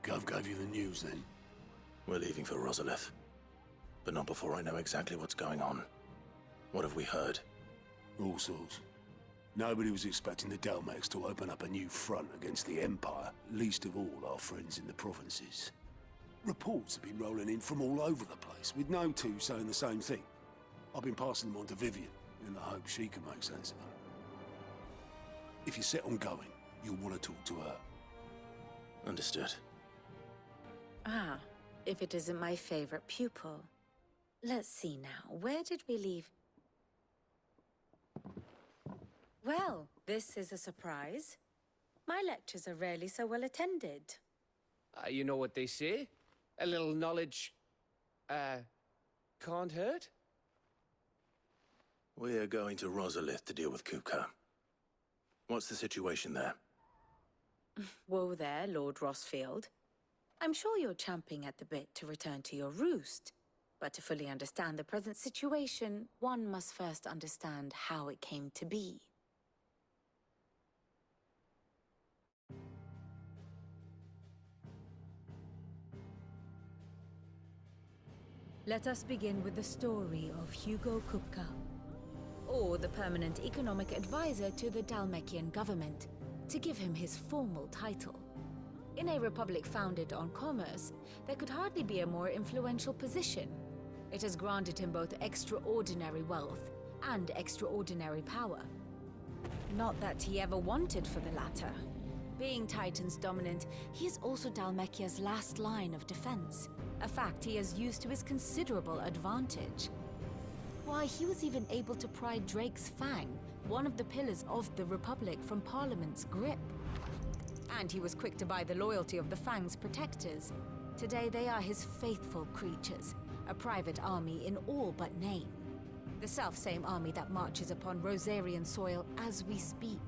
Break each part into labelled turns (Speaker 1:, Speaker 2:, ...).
Speaker 1: Gov gave you the news then?
Speaker 2: We're leaving for Rosalith. But not before I know exactly what's going on. What have we heard?
Speaker 1: All sorts. Nobody was expecting the Dalmex to open up a new front against the Empire, least of all our friends in the provinces. Reports have been rolling in from all over the place, with no two saying the same thing. I've been passing them on to Vivian, in the hope she can make sense of them. If you're set on going, you'll want to talk to her.
Speaker 2: Understood.
Speaker 3: Ah, if it isn't my favorite pupil. Let's see now, where did we leave? Well, this is a surprise. My lectures are rarely so well attended.
Speaker 4: You know what they say? A little knowledge, can't hurt?
Speaker 2: We're going to Rosalith to deal with Kupka. What's the situation there?
Speaker 3: Whoa there, Lord Rossfield. I'm sure you're champing at the bit to return to your roost. But to fully understand the present situation, one must first understand how it came to be. Let us begin with the story of Hugo Kupka, or the permanent economic advisor to the Dalmekian government, to give him his formal title. In a republic founded on commerce, there could hardly be a more influential position. It has granted him both extraordinary wealth and extraordinary power. Not that he ever wanted for the latter. Being Titan's dominant, he is also Dalmekia's last line of defense, a fact he has used to his considerable advantage. Why, he was even able to pry Drake's Fang, one of the pillars of the Republic, from Parliament's grip. And he was quick to buy the loyalty of the Fang's protectors. Today they are his faithful creatures, a private army in all but name. The self-same army that marches upon Rosarian soil as we speak.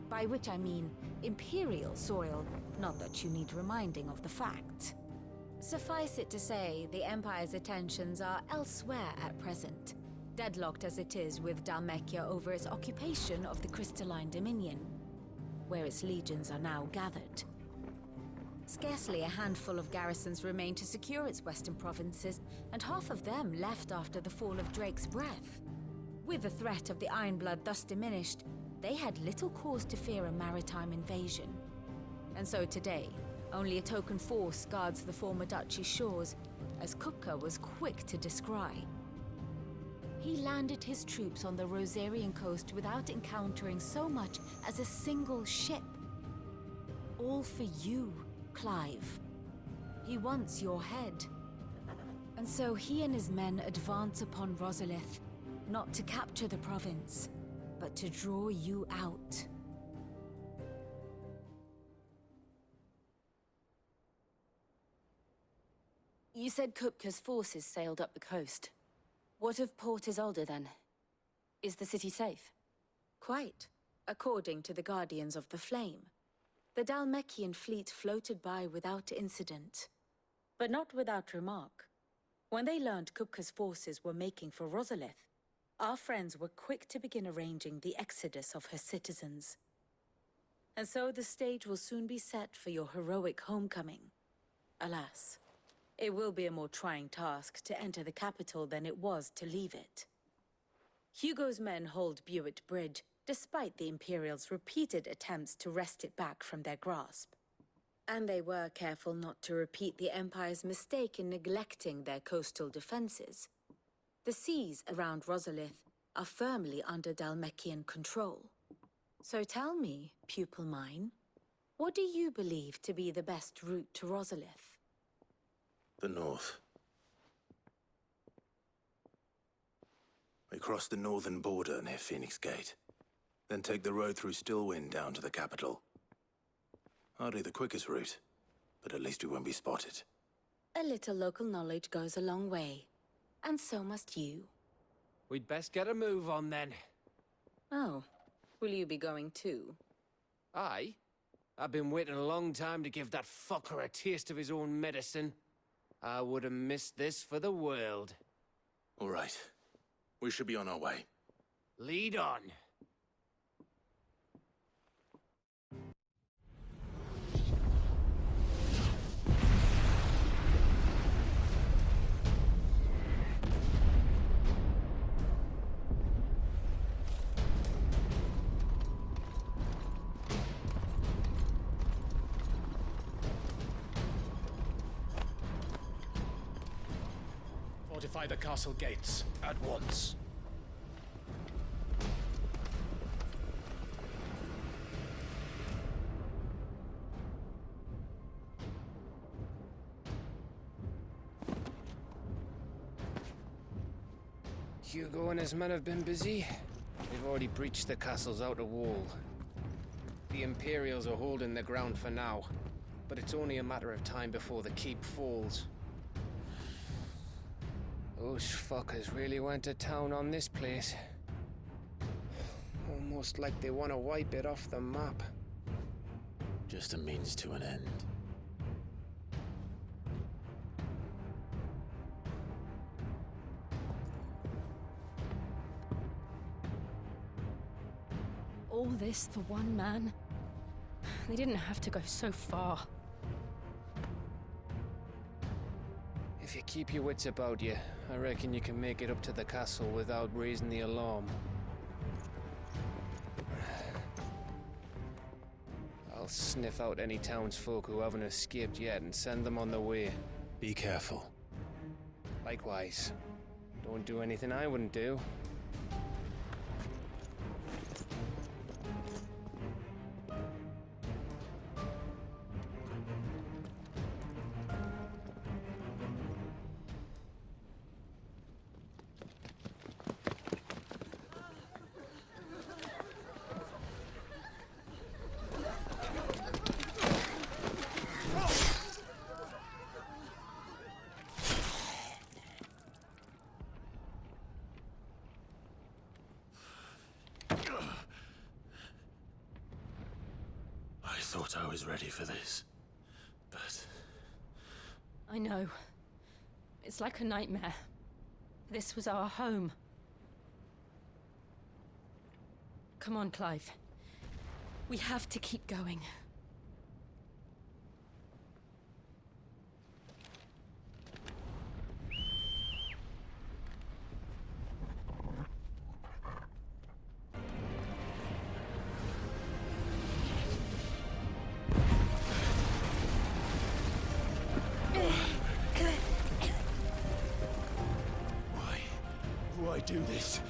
Speaker 3: By which I mean Imperial soil, not that you need reminding of the fact. Suffice it to say, the Empire's attentions are elsewhere at present, deadlocked as it is with Dalmekia over its occupation of the Crystalline Dominion, where its legions are now gathered. Scarcely a handful of garrisons remain to secure its western provinces, and half of them left after the fall of Drake's Breath. With the threat of the Ironblood thus diminished, they had little cause to fear a maritime invasion. And so today, only a token force guards the former duchy's shores, as Kupka was quick to descry. He landed his troops on the Rosarian coast without encountering so much as a single ship. All for you, Clive. He wants your head. And so he and his men advance upon Rosalith, not to capture the province, but to draw you out. You said Kupka's forces sailed up the coast. What of Port Isolde, then? Is the city safe? Quite, according to the Guardians of the Flame. The Dalmekian fleet floated by without incident. But not without remark. When they learned Kupka's forces were making for Rosalith, our friends were quick to begin arranging the exodus of her citizens. And so the stage will soon be set for your heroic homecoming. Alas, it will be a more trying task to enter the capital than it was to leave it. Hugo's men hold Buett Bridge, despite the Imperials' repeated attempts to wrest it back from their grasp. And they were careful not to repeat the Empire's mistake in neglecting their coastal defenses. The seas around Rosalith are firmly under Dalmekian control. So tell me, pupil mine, what do you believe to be the best route to Rosalith?
Speaker 2: The north. We cross the northern border near Phoenix Gate. Then take the road through Stillwind down to the capital. Hardly the quickest route, but at least we won't be spotted.
Speaker 3: A little local knowledge goes a long way. And so must you.
Speaker 4: We'd best get a move on, then.
Speaker 3: Oh, will you be going too?
Speaker 4: Aye. I've been waiting a long time to give that fucker a taste of his own medicine. I would have missed this for the world.
Speaker 2: All right. We should be on our way.
Speaker 4: Lead on.
Speaker 5: fortify the castle gates at once.
Speaker 4: Hugo and his men have been busy. They've already breached the castle's outer wall. The Imperials are holding the ground for now, but it's only a matter of time before the keep falls. Those fuckers really went to town on this place. Almost like they want to wipe it off the map.
Speaker 2: Just a means to an end.
Speaker 6: All this for one man? They didn't have to go so far.
Speaker 4: If you keep your wits about you, I reckon you can make it up to the castle without raising the alarm. I'll sniff out any townsfolk who haven't escaped yet and send them on their way.
Speaker 2: Be careful.
Speaker 4: Likewise. Don't do anything I wouldn't do.
Speaker 2: I thought I was ready for this, but...
Speaker 6: I know. It's like a nightmare. This was our home. Come on, Clive. We have to keep going.
Speaker 2: Why do this?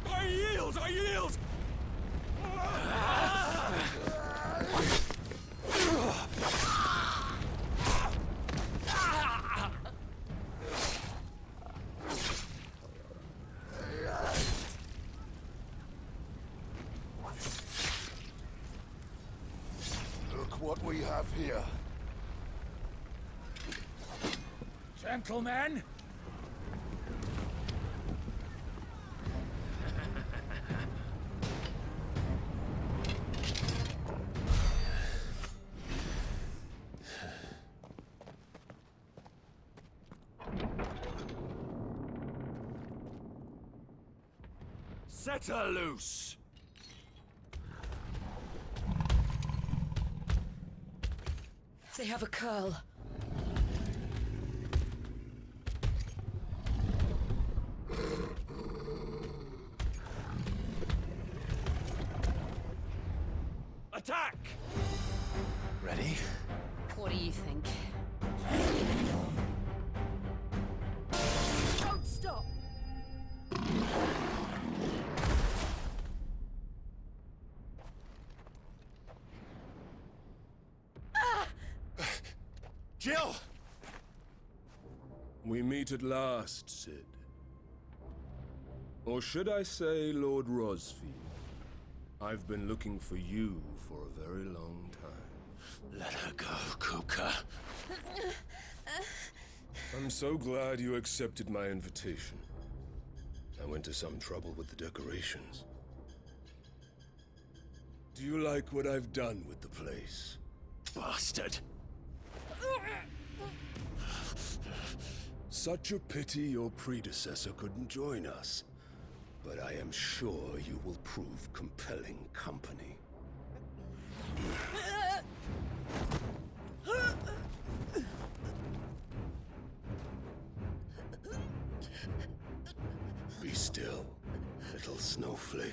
Speaker 1: I yield! I yield! Look what we have here.
Speaker 5: Gentlemen!
Speaker 1: Set her loose!
Speaker 3: They have a curl.
Speaker 1: Attack!
Speaker 2: Ready?
Speaker 6: What do you think?
Speaker 3: Don't stop!
Speaker 1: Jill!
Speaker 7: We meet at last, Sid. Or should I say, Lord Rosfield? I've been looking for you for a very long time.
Speaker 2: Let her go, Kuka.
Speaker 7: I'm so glad you accepted my invitation. I went to some trouble with the decorations. Do you like what I've done with the place?
Speaker 2: Bastard.
Speaker 7: Such a pity your predecessor couldn't join us. But I am sure you will prove compelling company. Be still, little snowflake.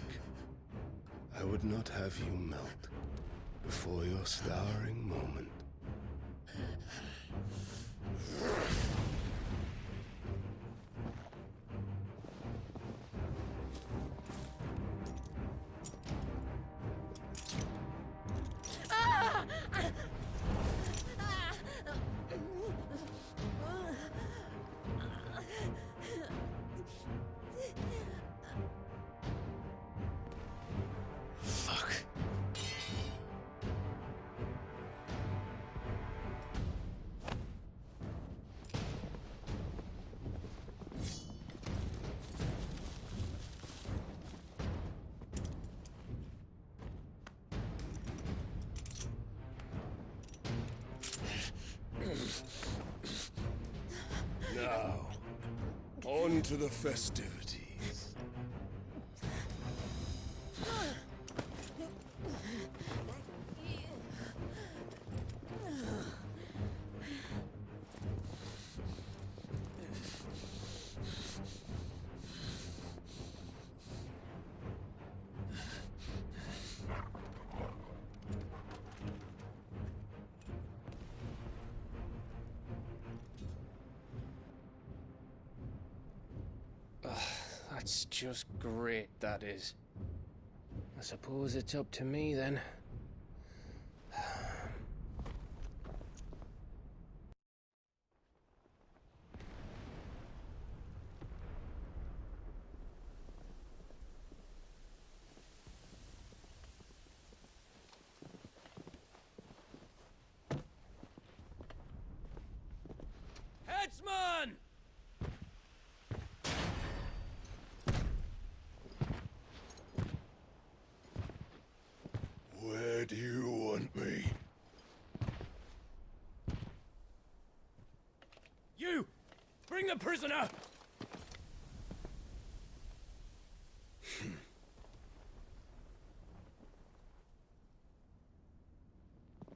Speaker 7: I would not have you melt before your starring moment. on to the festivities.
Speaker 4: That's just great, that is. I suppose it's up to me then. Headsman!
Speaker 7: Where do you want me?
Speaker 5: You! Bring the prisoner!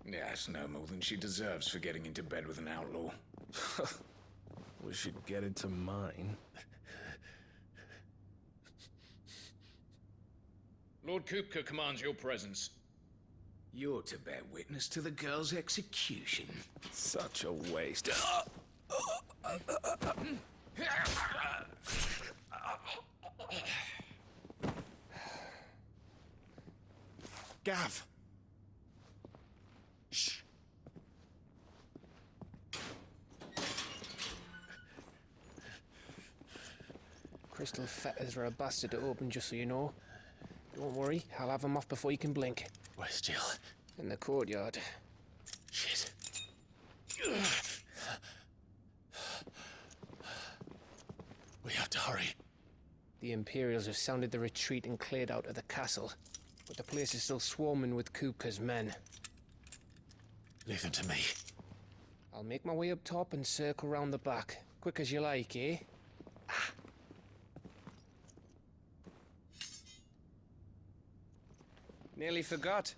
Speaker 8: Yeah, that's no more than she deserves for getting into bed with an outlaw.
Speaker 9: We should get into mine.
Speaker 5: Lord Kupka commands your presence.
Speaker 8: You're to bear witness to the girl's execution.
Speaker 9: Such a waste.
Speaker 2: Gav! Shh.
Speaker 4: Crystal fetters are a bastard to open, just so you know. Don't worry, I'll have them off before you can blink.
Speaker 2: Where's Jill?
Speaker 4: In the courtyard.
Speaker 2: Shit. We have to hurry.
Speaker 4: The Imperials have sounded the retreat and cleared out of the castle, but the place is still swarming with Kupka's men.
Speaker 2: Leave them to me.
Speaker 4: I'll make my way up top and circle round the back. Quick as you like, eh? Nearly forgot.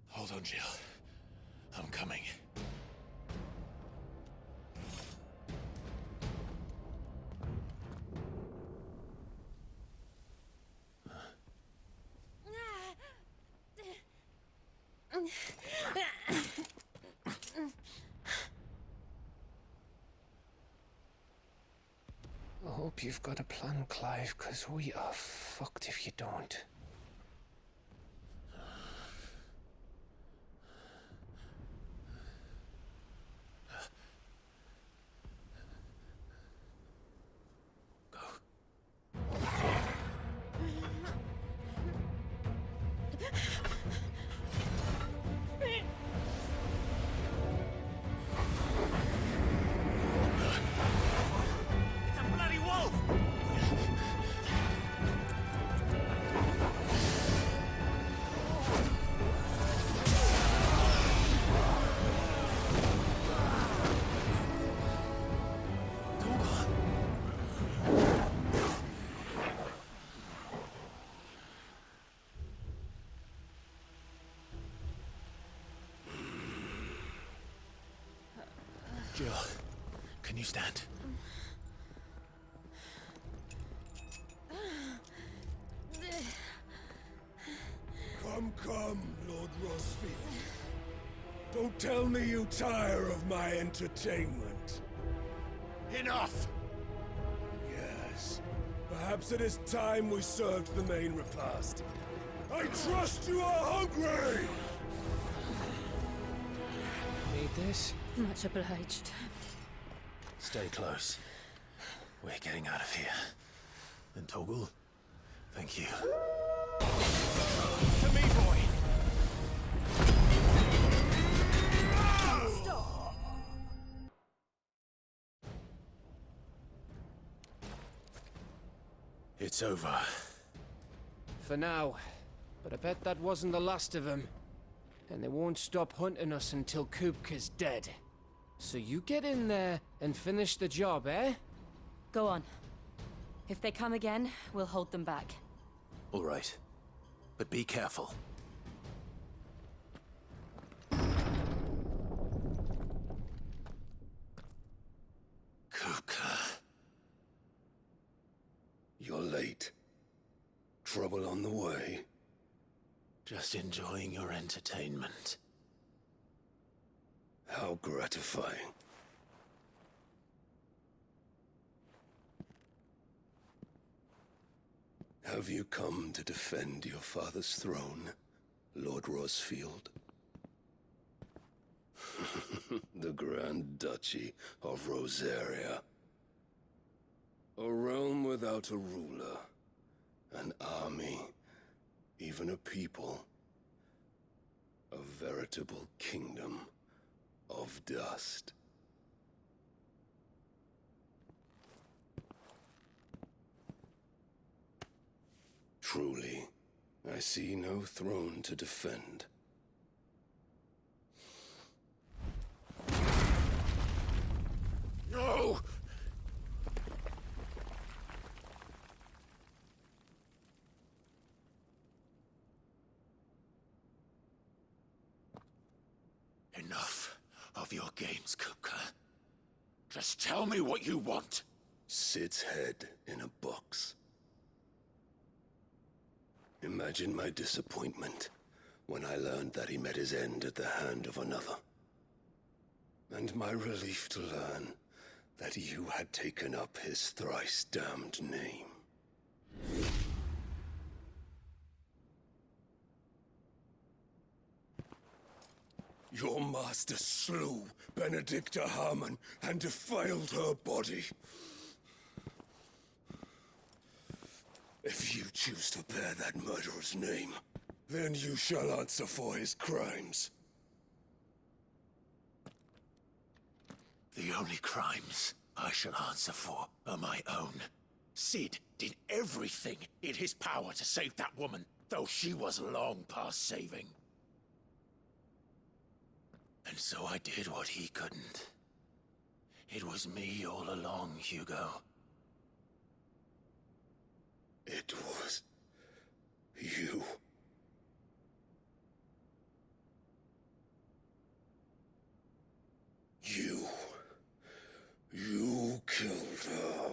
Speaker 2: Hold on, Jill. I'm coming.
Speaker 4: I hope you've got a plan, Clive, because we are fucked if you don't.
Speaker 2: Jill, can you stand?
Speaker 7: Come, Lord Rosfield. Don't tell me you tire of my entertainment.
Speaker 2: Enough!
Speaker 7: Yes. Perhaps it is time we served the main repast. I trust you are hungry!
Speaker 4: Need this?
Speaker 6: Much obliged.
Speaker 2: Stay close. We're getting out of here. And Toggle, thank you.
Speaker 5: To me, boy!
Speaker 2: It's over.
Speaker 4: For now. But I bet that wasn't the last of them. and they won't stop hunting us until Kupka's dead. So you get in there and finish the job, eh?
Speaker 6: Go on. If they come again, we'll hold them back.
Speaker 2: All right. But be careful. Kupka.
Speaker 7: You're late. Trouble on the way?
Speaker 2: Just enjoying your entertainment.
Speaker 7: How gratifying. Have you come to defend your father's throne, Lord Rosfield? The Grand Duchy of Rosaria. A realm without a ruler, an army, even a people. A veritable kingdom of dust. Truly, I see no throne to defend.
Speaker 2: No! Enough of your games, Kupka. Just tell me what you want.
Speaker 7: Sid's head in a box. Imagine my disappointment when I learned that he met his end at the hand of another. And my relief to learn that you had taken up his thrice-damned name. Your master slew Benedicta Harmon and defiled her body. If you choose to bear that murderer's name, then you shall answer for his crimes.
Speaker 2: The only crimes I shall answer for are my own. Sid did everything in his power to save that woman, though she was long past saving. And so I did what he couldn't. It was me all along, Hugo.
Speaker 7: It was you. You killed her.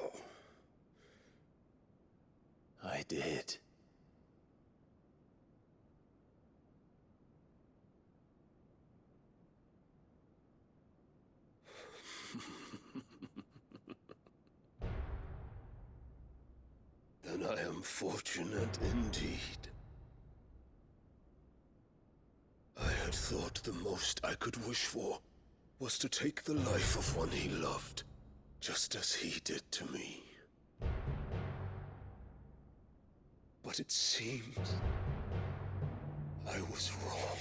Speaker 2: I did.
Speaker 7: Then I am fortunate indeed. I had thought the most I could wish for was to take the life of one he loved, just as he did to me. But it seems I was wrong.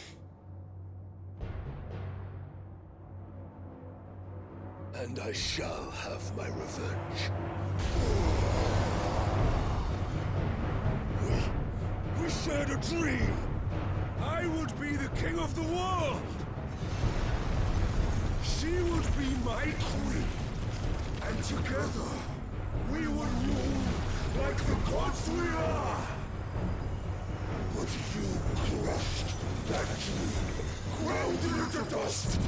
Speaker 7: And I shall have my revenge. We shared a dream! I would be the king of the world! She would be my queen! And together, we would rule like the gods we are! But you crushed that dream, ground it into dust!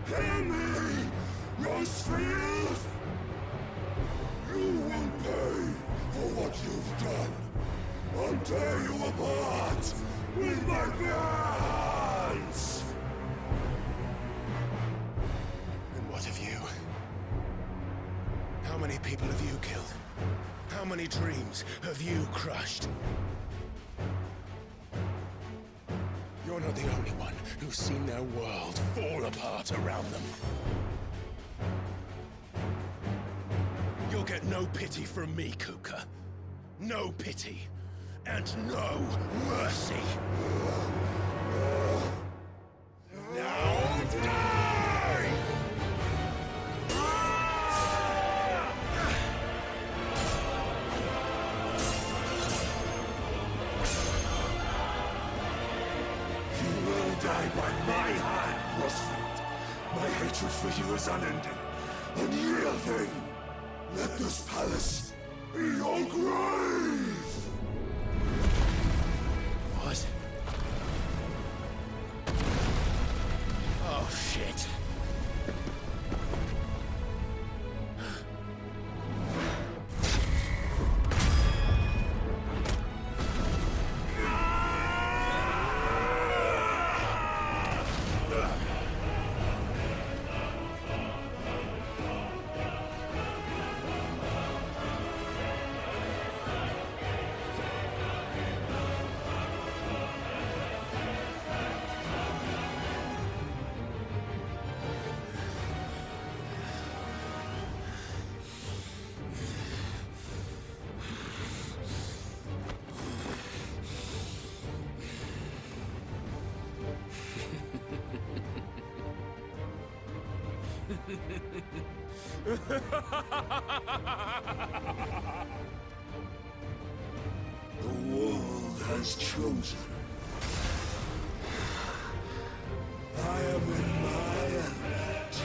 Speaker 7: Hear me, Rosefield! You will pay for what you've done. I'll tear you apart with my hands!
Speaker 2: And what of you? How many people have you killed? How many dreams have you crushed? You're not the only one who's seen their world fall apart around them. You'll get no pity from me, Kupka. No pity. And no mercy. Now die!
Speaker 7: is unending, a real thing. Let this palace be your grave!
Speaker 8: What? Oh, shit.
Speaker 7: The world has chosen. I am in my element.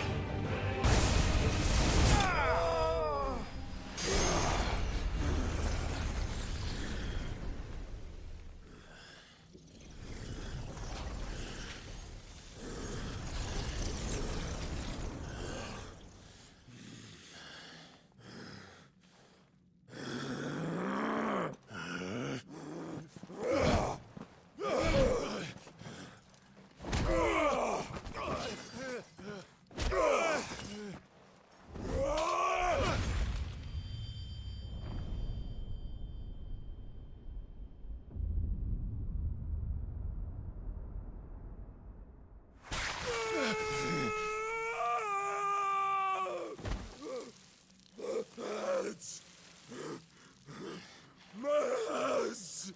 Speaker 7: Mass!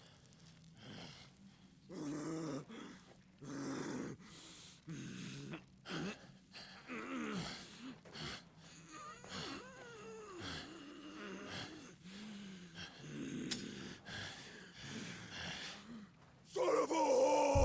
Speaker 7: Son of a whore!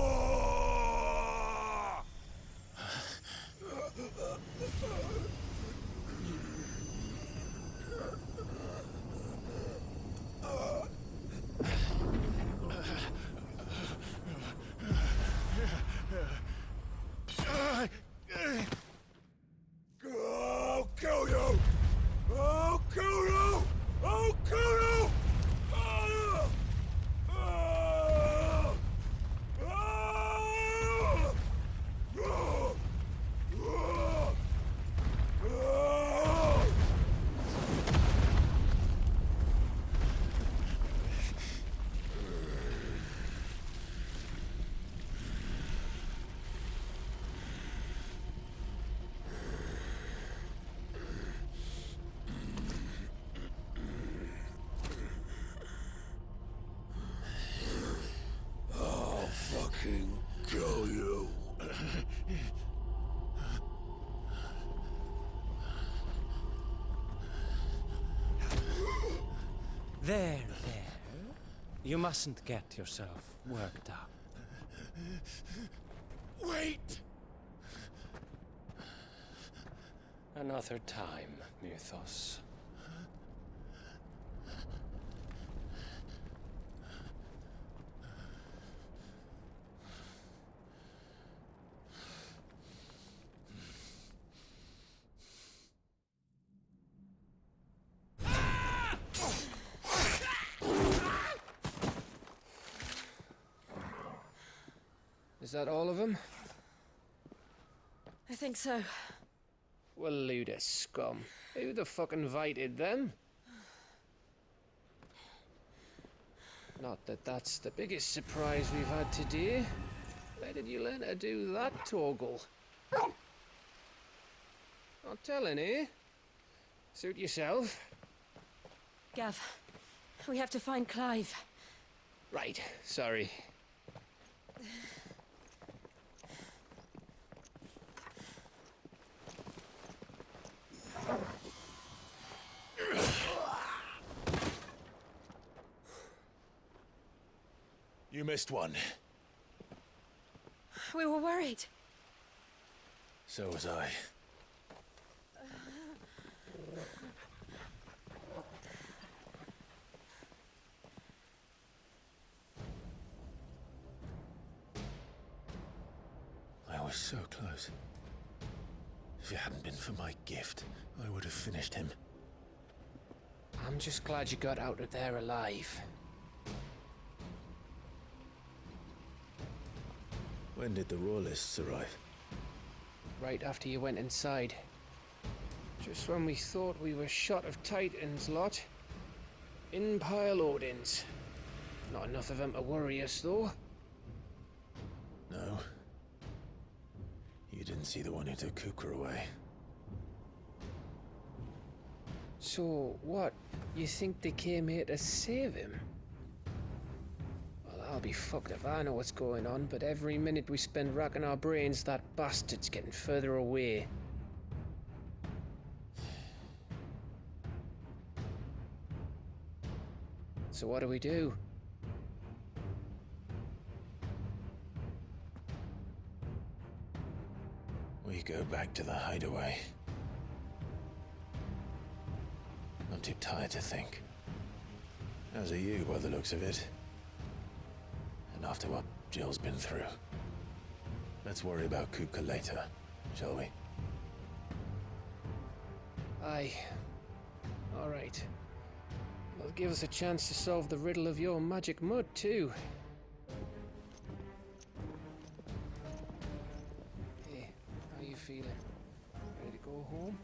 Speaker 7: I'll kill you! I'll kill you! I'll kill you! I'll fucking kill you.
Speaker 10: There. You mustn't get yourself worked up.
Speaker 7: Wait!
Speaker 10: Another time, Mythos.
Speaker 4: Is that all of them?
Speaker 6: I think so.
Speaker 4: Well, load of scum. Who the fuck invited them? Not that that's the biggest surprise we've had today. Where did you learn to do that, Torgal? Not telling, eh? Suit yourself.
Speaker 6: Gav, we have to find Clive.
Speaker 4: Right, sorry.
Speaker 8: You missed one.
Speaker 6: We were worried.
Speaker 8: So was I.
Speaker 2: was so close. If it hadn't been for my gift, I would have finished him.
Speaker 4: I'm just glad you got out of there alive.
Speaker 2: When did the Royalists arrive?
Speaker 4: Right after you went inside. Just when we thought we were shot of Titans lot. In pile Odins. Not enough of them to worry us, though.
Speaker 2: No. You didn't see the one who took Kupka away.
Speaker 4: So, what? You think they came here to save him? Well, I'll be fucked if I know what's going on, but every minute we spend racking our brains, that bastard's getting further away. So what do we do?
Speaker 2: We go back to the hideaway. I'm too tired to think. As are you, by the looks of it. And after what Jill's been through. Let's worry about Kupka later, shall we?
Speaker 4: Aye. All right. It'll give us a chance to solve the riddle of your magic mud, too. Hey, how you feeling? Ready to go home?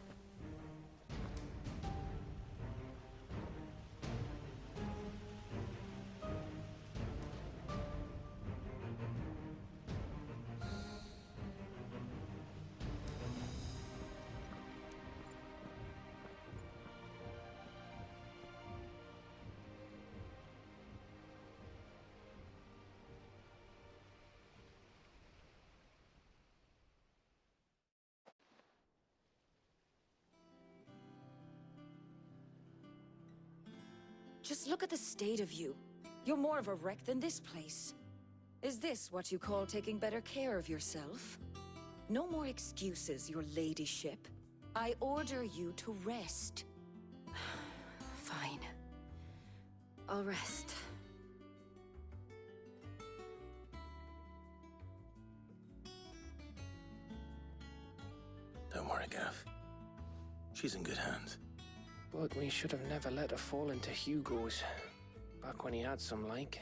Speaker 3: Just look at the state of you. You're more of a wreck than this place. Is this what you call taking better care of yourself? No more excuses, your ladyship. I order you to rest.
Speaker 6: Fine. I'll rest.
Speaker 2: Don't worry, Gav. She's in good hands.
Speaker 4: But we should have never let her fall into Hugo's. Back when he had some like.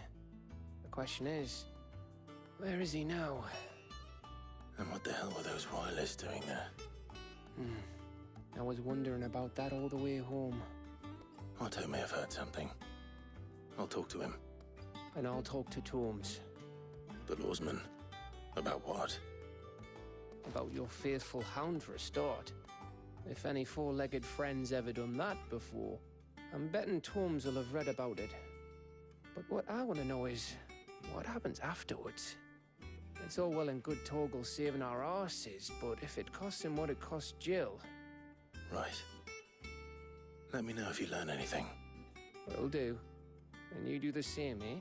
Speaker 4: The question is, where is he now?
Speaker 2: And what the hell were those royalists doing there?
Speaker 4: I was wondering about that all the way home.
Speaker 2: Otto may have heard something. I'll talk to him.
Speaker 4: And I'll talk to Tomes.
Speaker 2: The lawsman. About what?
Speaker 4: About your faithful hound for a start. If any four-legged friend's ever done that before, I'm betting Tomes will have read about it. But what I want to know is, what happens afterwards? It's all well and good Torgal saving our arses, but if it costs him what it cost Jill...
Speaker 2: Right. Let me know if you learn anything.
Speaker 4: Will do. And you do the same, eh?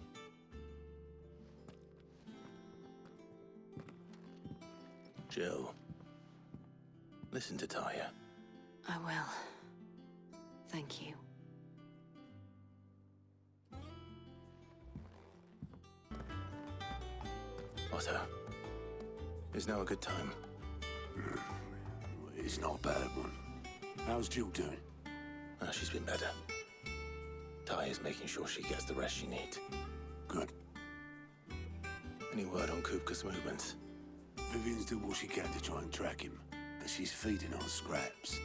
Speaker 2: Jill. Listen to Talia.
Speaker 6: I will. Thank you.
Speaker 2: Otto. Is now a good time?
Speaker 1: It's not a bad one. How's Jill doing?
Speaker 2: She's been better. Talia's making sure she gets the rest she needs.
Speaker 1: Good.
Speaker 2: Any word on Kupka's movements?
Speaker 1: Vivian's doing what she can to try and track him, but she's feeding on scraps.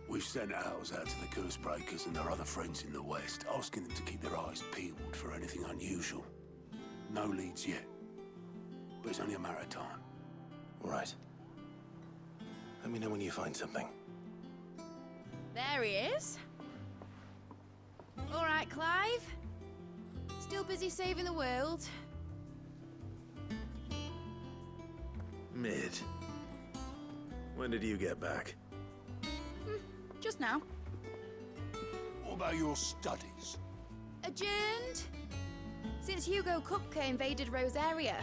Speaker 1: We've sent ours out to the Curse Breakers and their other friends in the West, asking them to keep their eyes peeled for anything unusual. No leads yet, but it's only a matter of time.
Speaker 2: All right. Let me know when you find something.
Speaker 11: There he is. All right, Clive. Still busy saving the world?
Speaker 2: Mid. When did you get back?
Speaker 11: Just now.
Speaker 1: What about your studies?
Speaker 11: Adjourned? Since Hugo Kupka invaded Rosaria.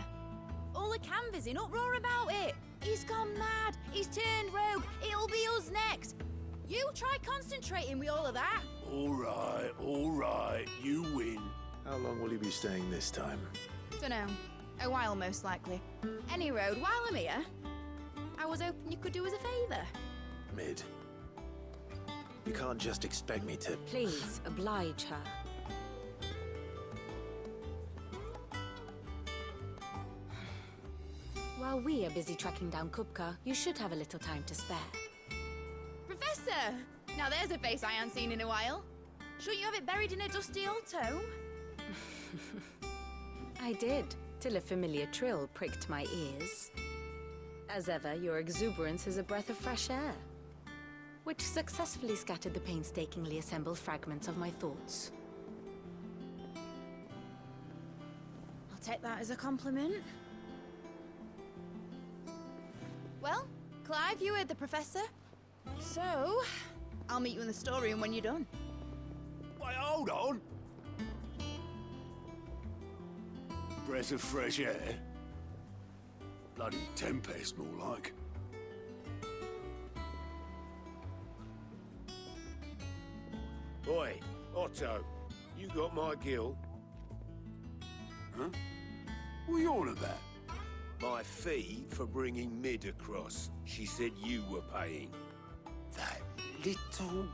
Speaker 11: All the canvassing in uproar about it. He's gone mad. He's turned rogue. It'll be us next. You try concentrating with all of that.
Speaker 1: All right. You win.
Speaker 2: How long will you be staying this time?
Speaker 11: Dunno. A while, most likely. Any road, while I'm here, I was hoping you could do us a favour.
Speaker 2: Mid. You can't just expect me to...
Speaker 3: Please, oblige her. While we are busy tracking down Kupka, you should have a little time to spare.
Speaker 11: Professor! Now there's a face I haven't seen in a while. Shouldn't you have it buried in a dusty old tome?
Speaker 3: I did, till a familiar trill pricked my ears. As ever, your exuberance is a breath of fresh air, which successfully scattered the painstakingly assembled fragments of my thoughts.
Speaker 11: I'll take that as a compliment. Well, Clive, you heard the professor. So, I'll meet you in the storeroom when you're done.
Speaker 1: Wait, hold on! Breath of fresh air? Bloody tempest, more like.
Speaker 7: Oi, Otto, you got my gill?
Speaker 1: Huh? What are you on about?
Speaker 7: My fee for bringing Mid across. She said you were paying.
Speaker 1: That little...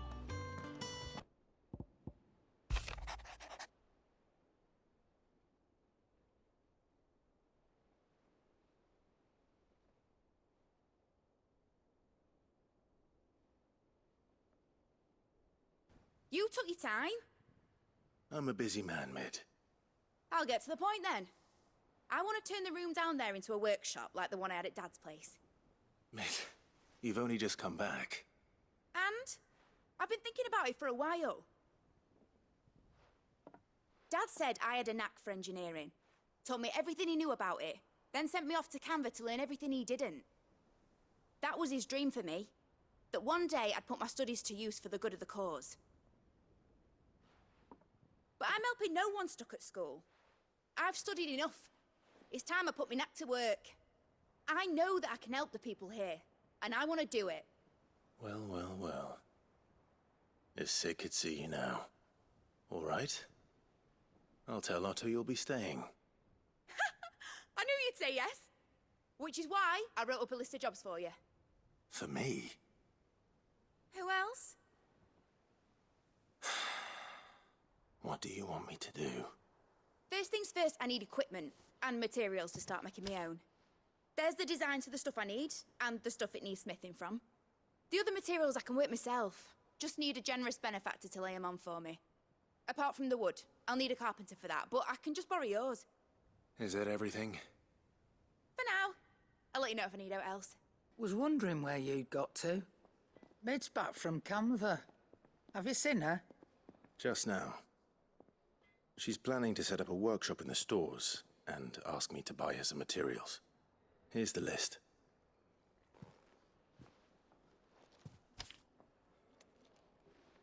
Speaker 11: You took your time.
Speaker 2: I'm a busy man, Mid.
Speaker 11: I'll get to the point then. I want to turn the room down there into a workshop like the one I had at Dad's place.
Speaker 2: Mid, you've only just come back.
Speaker 11: And I've been thinking about it for a while. Dad said I had a knack for engineering. Told me everything he knew about it. Then sent me off to Canva to learn everything he didn't. That was his dream for me. That one day I'd put my studies to use for the good of the cause. But I'm helping no one stuck at school. I've studied enough. It's time I put my knack to work. I know that I can help the people here, and I want to do it.
Speaker 2: Well, well, well. If Sid could see you now. All right. I'll tell Otto you'll be staying.
Speaker 11: I knew you'd say yes. Which is why I wrote up a list of jobs for you.
Speaker 2: For me?
Speaker 11: Who else?
Speaker 2: What do you want me to do?
Speaker 11: First things first, I need equipment and materials to start making my own. There's the designs for the stuff I need, and the stuff it needs smithing from. The other materials I can work myself. Just need a generous benefactor to lay them on for me. Apart from the wood, I'll need a carpenter for that, but I can just borrow yours.
Speaker 2: Is that everything?
Speaker 11: For now. I'll let you know if I need out else.
Speaker 12: Was wondering where you'd got to. Mid's back from Canva. Have you seen her?
Speaker 2: Just now. She's planning to set up a workshop in the stores and ask me to buy her some materials. Here's the list.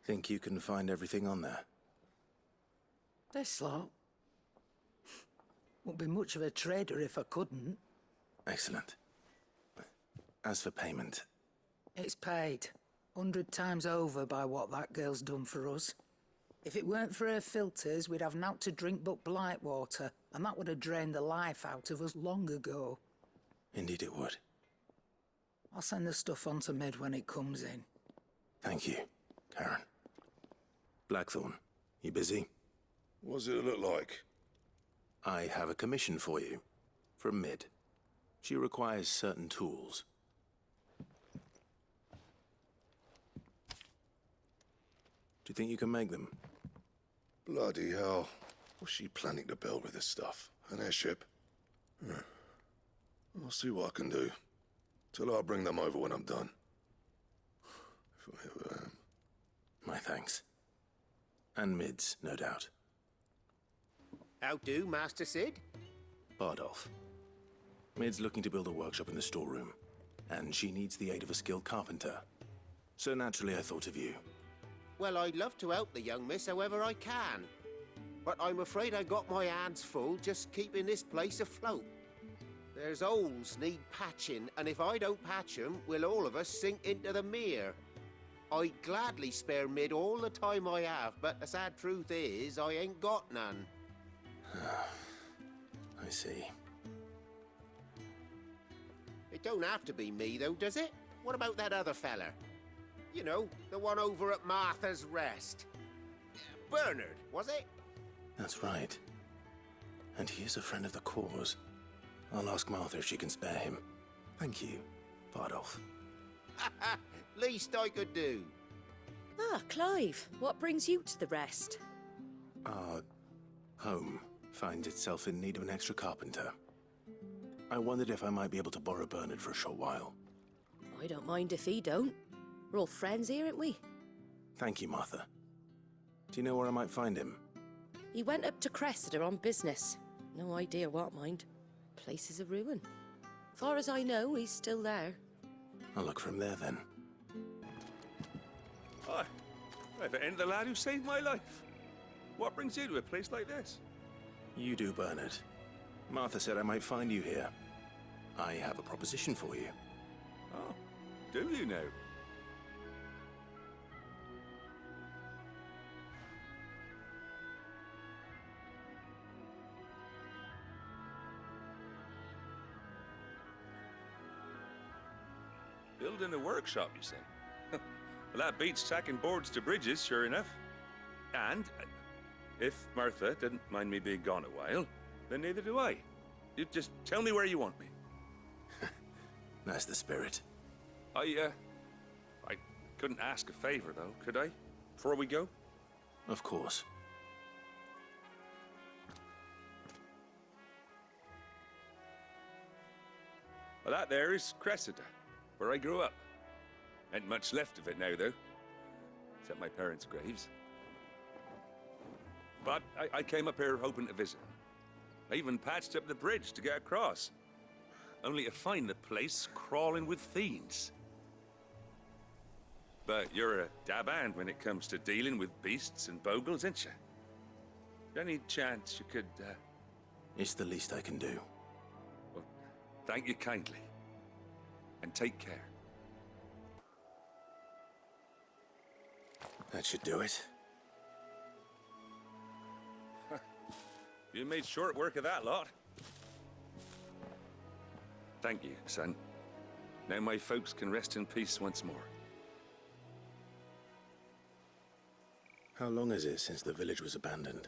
Speaker 2: Think you can find everything on there?
Speaker 12: This lot. Wouldn't be much of a trader if I couldn't.
Speaker 2: Excellent. As for payment...
Speaker 12: It's paid. 100 times over by what that girl's done for us. If it weren't for her filters, we'd have naught to drink but blight water, and that would have drained the life out of us long ago.
Speaker 2: Indeed it would.
Speaker 12: I'll send the stuff on to Mid when it comes in.
Speaker 2: Thank you, Karen. Blackthorn, you busy?
Speaker 7: What does it look like?
Speaker 2: I have a commission for you. From Mid. She requires certain tools. Do you think you can make them?
Speaker 7: Bloody hell. What's she planning to build with this stuff? An airship? I'll see what I can do. Till I'll bring them over when I'm done. If I ever am.
Speaker 2: My thanks. And Mid's, no doubt.
Speaker 13: How do, Master Sid?
Speaker 2: Bardolph. Mid's looking to build a workshop in the storeroom, and she needs the aid of a skilled carpenter. So naturally I thought of you.
Speaker 13: Well, I'd love to help the young miss however I can. But I'm afraid I got my hands full just keeping this place afloat. There's holes need patching, and if I don't patch them, we'll all of us sink into the mere. I'd gladly spare Mid all the time I have, but the sad truth is, I ain't got none.
Speaker 2: I see.
Speaker 13: It don't have to be me, though, does it? What about that other fella? You know, the one over at Martha's Rest. Bernard, was it?
Speaker 2: That's right. And he is a friend of the cause. I'll ask Martha if she can spare him. Thank you, Bardolph.
Speaker 13: Least I could do.
Speaker 14: Ah, Clive, what brings you to the Rest?
Speaker 2: Our home finds itself in need of an extra carpenter. I wondered if I might be able to borrow Bernard for a short while.
Speaker 14: I don't mind if he don't. We're all friends here, aren't we?
Speaker 2: Thank you, Martha. Do you know where I might find him?
Speaker 14: He went up to Cressida on business. No idea what, mind. Place is a ruin. Far as I know, he's still there.
Speaker 2: I'll look for him there, then.
Speaker 15: Hi. If it ain't the lad who saved my life. What brings you to a place like this?
Speaker 2: You do, Bernard. Martha said I might find you here. I have a proposition for you.
Speaker 15: Oh, do you now? Building a workshop, you say? Well, that beats tacking boards to bridges, sure enough. And if Martha didn't mind me being gone a while, then neither do I. You just tell me where you want me.
Speaker 2: That's the spirit.
Speaker 15: I couldn't ask a favor, though, could I? Before we go?
Speaker 2: Of course.
Speaker 15: Well, that there is Cressida, where I grew up. Ain't much left of it now, though. Except my parents' graves. But I came up here hoping to visit. I even patched up the bridge to get across. Only to find the place crawling with fiends. But you're a dab hand when it comes to dealing with beasts and bogles, ain't you? Any chance you could,
Speaker 2: It's the least I can do.
Speaker 15: Well, thank you kindly. And take care.
Speaker 2: That should do it.
Speaker 15: You made short work of that lot. Thank you, son. Now my folks can rest in peace once more.
Speaker 2: How long is it since the village was abandoned?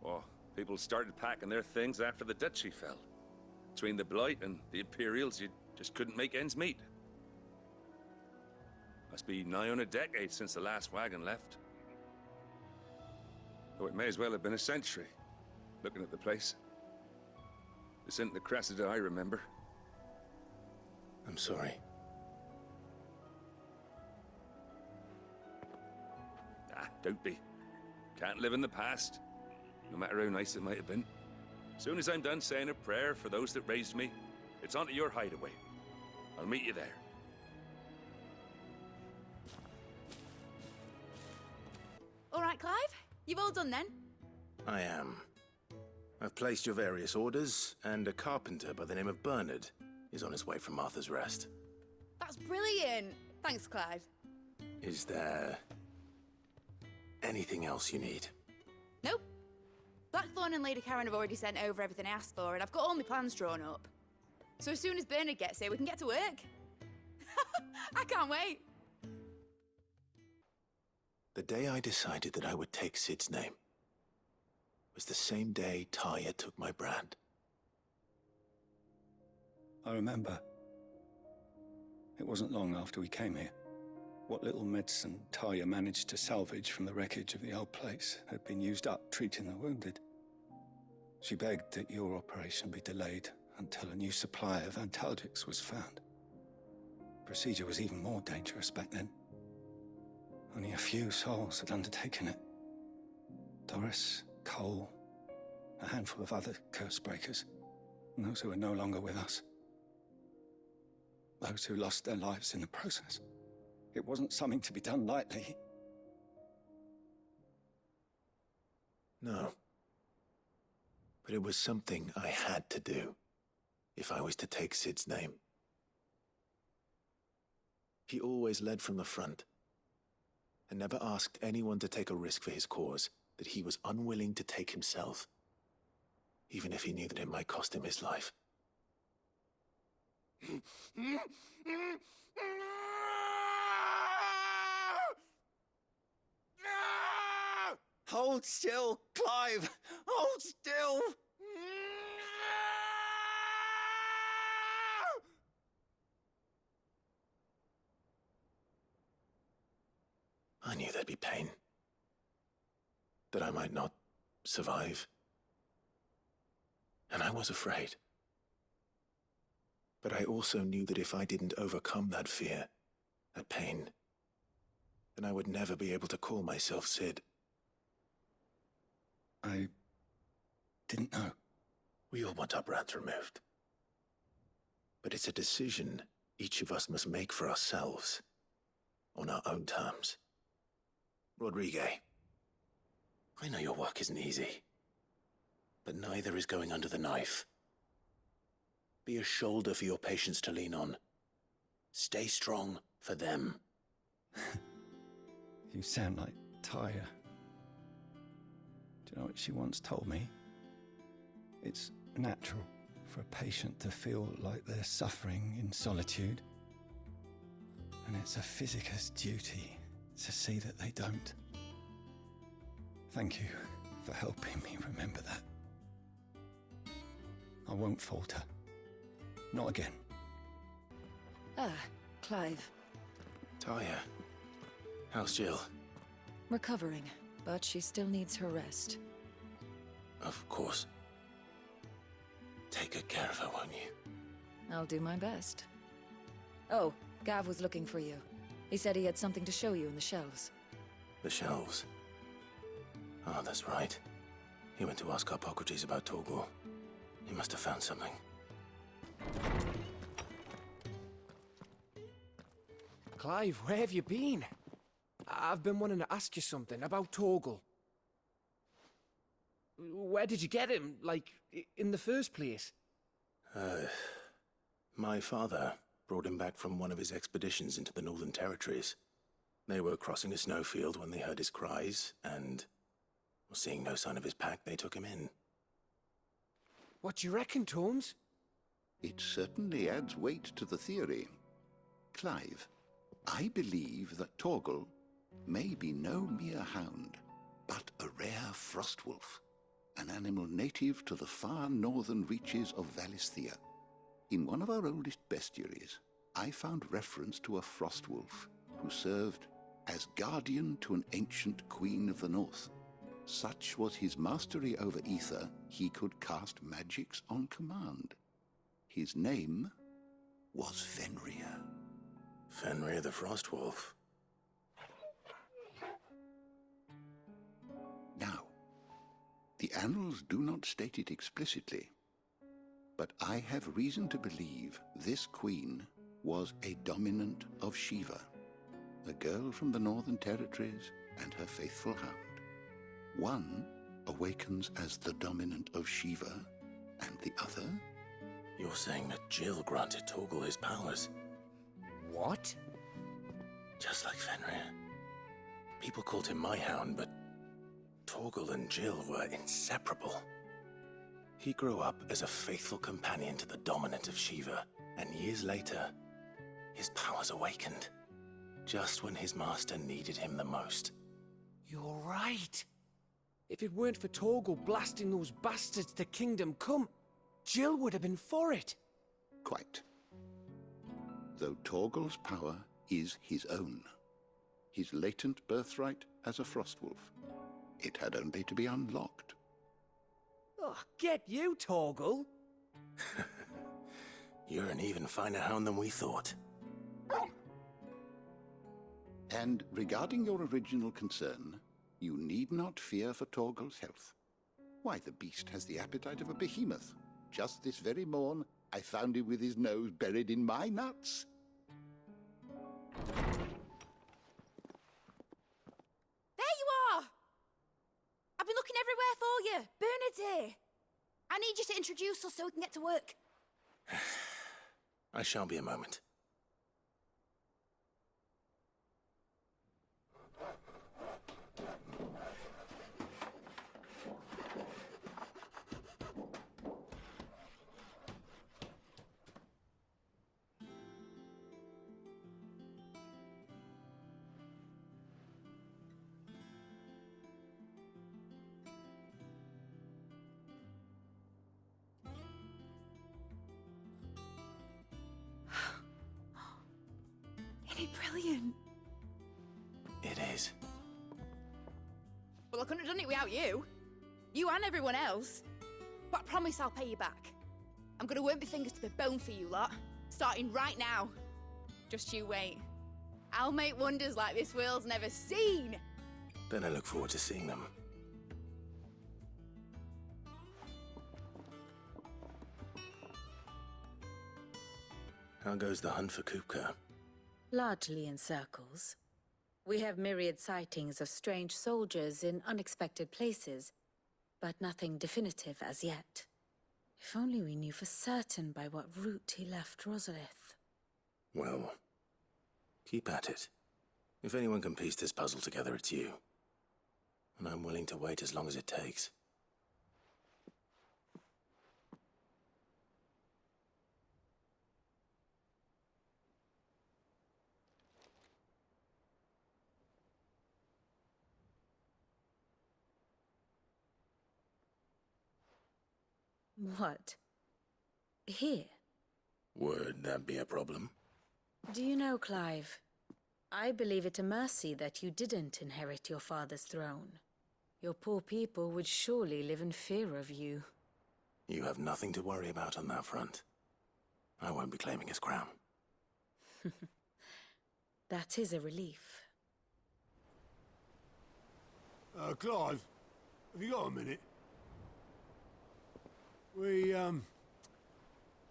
Speaker 15: Oh, people started packing their things after the duchy fell. Between the Blight and the Imperials, you just couldn't make ends meet. Must be nigh on a decade since the last wagon left. Though it may as well have been a century, looking at the place. This isn't the Cressida I remember.
Speaker 2: I'm sorry.
Speaker 15: Ah, don't be. Can't live in the past, no matter how nice it might have been. As soon as I'm done saying a prayer for those that raised me, it's on to your hideaway. I'll meet you there.
Speaker 11: All right, Clive. You've all done then?
Speaker 2: I am. I've placed your various orders, and a carpenter by the name of Bernard is on his way from Martha's Rest.
Speaker 11: That's brilliant. Thanks, Clive.
Speaker 2: Is there anything else you need?
Speaker 11: Nope. Blackthorn and Lady Karen have already sent over everything I asked for, and I've got all my plans drawn up. So as soon as Bernard gets here, we can get to work. I can't wait.
Speaker 2: The day I decided that I would take Sid's name was the same day Talia took my brand.
Speaker 16: I remember. It wasn't long after we came here. What little medicine Talia managed to salvage from the wreckage of the old place had been used up treating the wounded. She begged that your operation be delayed until a new supply of antalgics was found. Procedure was even more dangerous back then. Only a few souls had undertaken it. Doris, Cole, a handful of other curse breakers, and those who are no longer with us. Those who lost their lives in the process. It wasn't something to be done lightly.
Speaker 2: No. But it was something I had to do, if I was to take Sid's name. He always led from the front, and never asked anyone to take a risk for his cause that he was unwilling to take himself. even if he knew that it might cost him his life.
Speaker 16: Hold still, Clive! Hold still!
Speaker 2: I knew there'd be pain. That I might not survive. And I was afraid. But I also knew that if I didn't overcome that fear, that pain, then I would never be able to call myself Sid.
Speaker 16: I didn't know.
Speaker 2: We all want our brands removed. But it's a decision each of us must make for ourselves, on our own terms. Rodrigue, I know your work isn't easy, but neither is going under the knife. Be a shoulder for your patients to lean on. Stay strong for them.
Speaker 16: You sound like Tyre. Do you know what she once told me? It's natural for a patient to feel like they're suffering in solitude. And it's a physicist's duty to see that they don't. Thank you for helping me remember that. I won't falter. Not again.
Speaker 3: Ah, Clive.
Speaker 2: Tyre, how's Jill?
Speaker 3: Recovering, but she still needs her rest.
Speaker 2: Of course. Take good care of her, won't you?
Speaker 3: I'll do my best. Oh, Gav was looking for you. He said he had something to show you in the shelves.
Speaker 2: The shelves. Ah, that's right. He went to ask Harpocrates about Torgal. He must have found something.
Speaker 4: Clive, where have you been? I've been wanting to ask you something about Torgal. Where did you get him, like, in the first place?
Speaker 2: My father brought him back from one of his expeditions into the Northern Territories. They were crossing a snowfield when they heard his cries, and, seeing no sign of his pack, they took him in.
Speaker 4: What do you reckon, Tomes?
Speaker 7: It certainly adds weight to the theory. Clive, I believe that Torgal may be no mere hound, but a rare frostwolf, an animal native to the far northern reaches of Valisthea. In one of our oldest bestiaries, I found reference to a frostwolf who served as guardian to an ancient queen of the north. Such was his mastery over ether, he could cast magics on command. His name was Fenrir.
Speaker 2: Fenrir the Frostwolf.
Speaker 7: Now, the annals do not state it explicitly, but I have reason to believe this queen was a dominant of Shiva, a girl from the Northern Territories and her faithful hound. One awakens as the dominant of Shiva, and the other...
Speaker 2: You're saying that Jill granted Torgal his powers?
Speaker 4: What?
Speaker 2: Just like Fenrir. People called him my hound, but Torgal and Jill were inseparable. He grew up as a faithful companion to the dominant of Shiva, and years later, his powers awakened, just when his master needed him the most.
Speaker 4: You're right. If it weren't for Torgal blasting those bastards to Kingdom Come, Jill would have been for it.
Speaker 7: Quite. Though Torgal's power is his own, his latent birthright as a Frostwolf. It had only to be unlocked.
Speaker 4: Oh, get you, Torgal!
Speaker 2: You're an even finer hound than we thought.
Speaker 7: And regarding your original concern, you need not fear for Torgal's health. Why, the beast has the appetite of a behemoth. Just this very morn, I found him with his nose buried in my nuts.
Speaker 11: There you are! I've been looking everywhere for you. Bernard's here. I need you to introduce us so we can get to work.
Speaker 2: I shall be a moment.
Speaker 11: brilliant.
Speaker 2: It is.
Speaker 11: Well, I couldn't have done it without you. You and everyone else. But I promise I'll pay you back. I'm gonna work my fingers to the bone for you lot, starting right now. Just you wait. I'll make wonders like this world's never seen.
Speaker 2: Then I look forward to seeing them. How goes the hunt for Kupka?
Speaker 3: Largely in circles. We have myriad sightings of strange soldiers in unexpected places, but nothing definitive as yet. If only we knew for certain by what route he left Rosalith.
Speaker 2: Well, keep at it. If anyone can piece this puzzle together, it's you. And I'm willing to wait as long as it takes.
Speaker 3: What? Here?
Speaker 2: Would that be a problem?
Speaker 3: Do you know, Clive, I believe it a mercy that you didn't inherit your father's throne. Your poor people would surely live in fear of you.
Speaker 2: You have nothing to worry about on that front. I won't be claiming his crown.
Speaker 3: That is a relief.
Speaker 1: Clive, have you got a minute? We, have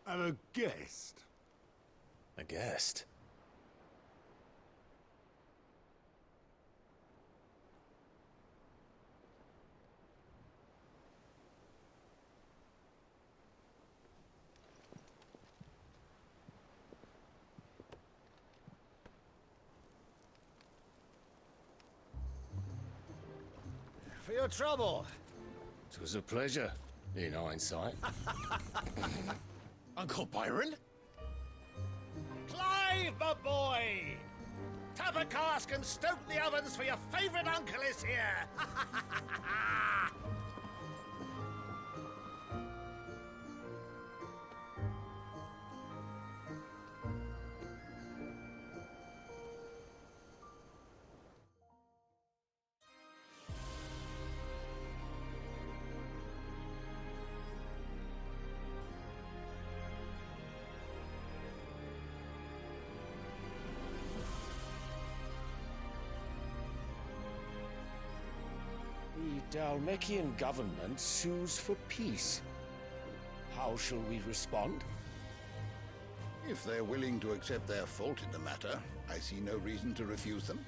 Speaker 1: a guest.
Speaker 2: A guest?
Speaker 17: For your trouble.
Speaker 10: It was a pleasure, in hindsight.
Speaker 17: Uncle Byron? Clive, my boy! Tap a cask and stoke the ovens for your favorite uncle is here!
Speaker 4: The Dalmekian government sues for peace. How shall we respond?
Speaker 18: If they're willing to accept their fault in the matter, I see no reason to refuse them.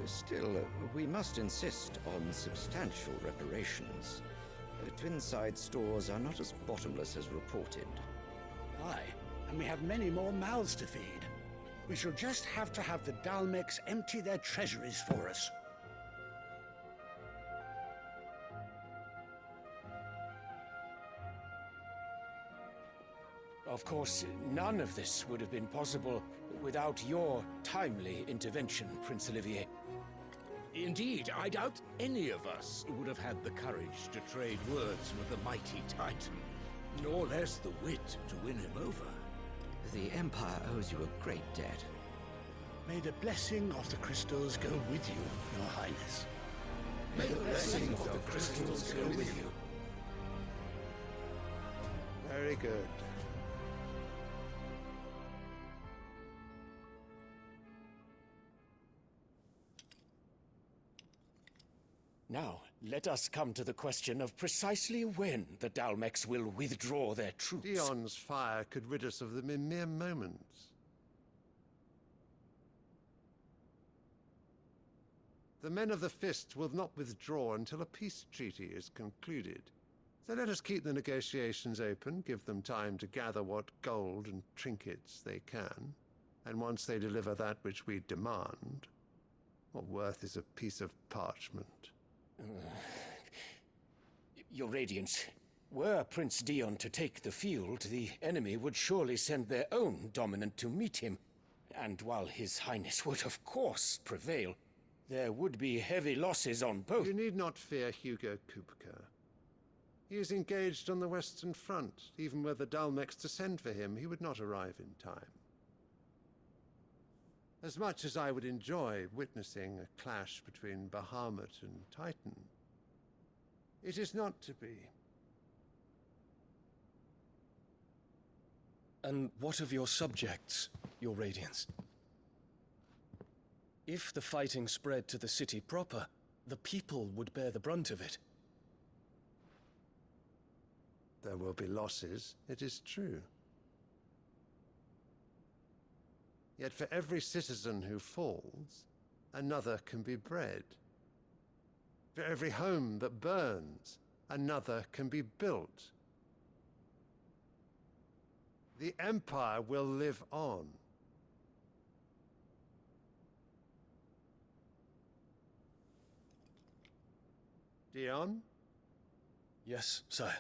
Speaker 19: Still, we must insist on substantial reparations. Twinside stores are not as bottomless as reported.
Speaker 20: Aye, and we have many more mouths to feed. We shall just have to have the Dalmecs empty their treasuries for us.
Speaker 4: Of course, none of this would have been possible without your timely intervention, Prince Olivier.
Speaker 21: Indeed, I doubt any of us would have had the courage to trade words with the mighty Titan, nor less the wit to win him over.
Speaker 19: The Empire owes you a great debt.
Speaker 20: May the blessing of the crystals go with you, Your Highness.
Speaker 21: May the blessing of the crystals go with you.
Speaker 22: Very good.
Speaker 4: Now, let us come to the question of precisely when the Dalmecs will withdraw their troops.
Speaker 22: Dion's fire could rid us of them in mere moments. The men of the Fist will not withdraw until a peace treaty is concluded. So let us keep the negotiations open, give them time to gather what gold and trinkets they can, and once they deliver that which we demand, what worth is a piece of parchment?
Speaker 4: Your Radiance, were Prince Dion to take the field, the enemy would surely send their own dominant to meet him. And while His Highness would of course prevail, there would be heavy losses on both.
Speaker 22: You need not fear Hugo Kupka. He is engaged on the Western Front. Even were the Dalmecs to send for him, he would not arrive in time. As much as I would enjoy witnessing a clash between Bahamut and Titan, it is not to be.
Speaker 5: And what of your subjects, Your Radiance? If the fighting spread to the city proper, the people would bear the brunt of it.
Speaker 22: There will be losses, it is true. Yet for every citizen who falls, another can be bred. For every home that burns, another can be built. The Empire will live on. Dion?
Speaker 5: Yes, sire.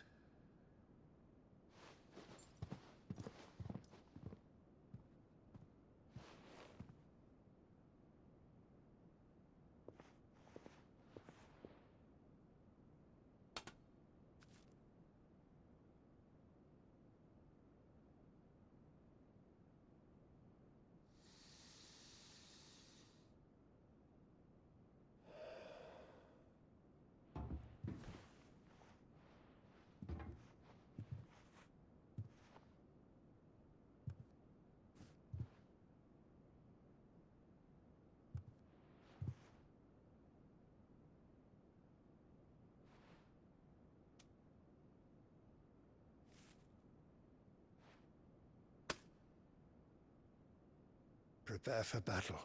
Speaker 22: Prepare for battle.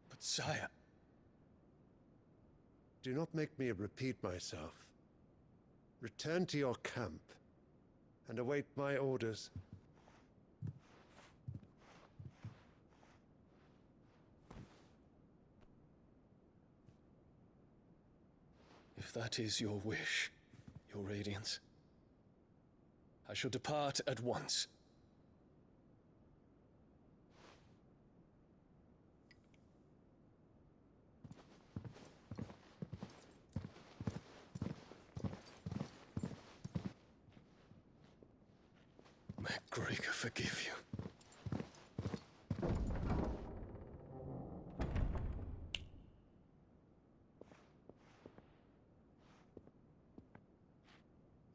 Speaker 5: But sire...
Speaker 22: Do not make me repeat myself. Return to your camp and await my orders.
Speaker 5: If that is your wish, Your Radiance, I shall depart at once. May Gregor forgive you.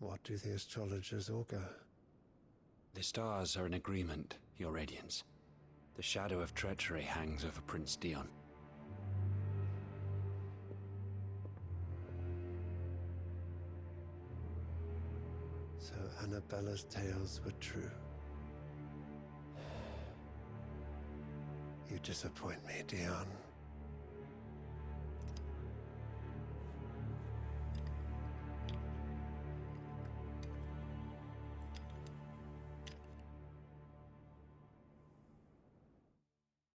Speaker 22: What do the astrologers augur?
Speaker 9: The stars are in agreement, Your Radiance. The shadow of treachery hangs over Prince Dion.
Speaker 22: So Annabella's tales were true. You disappoint me, Dion.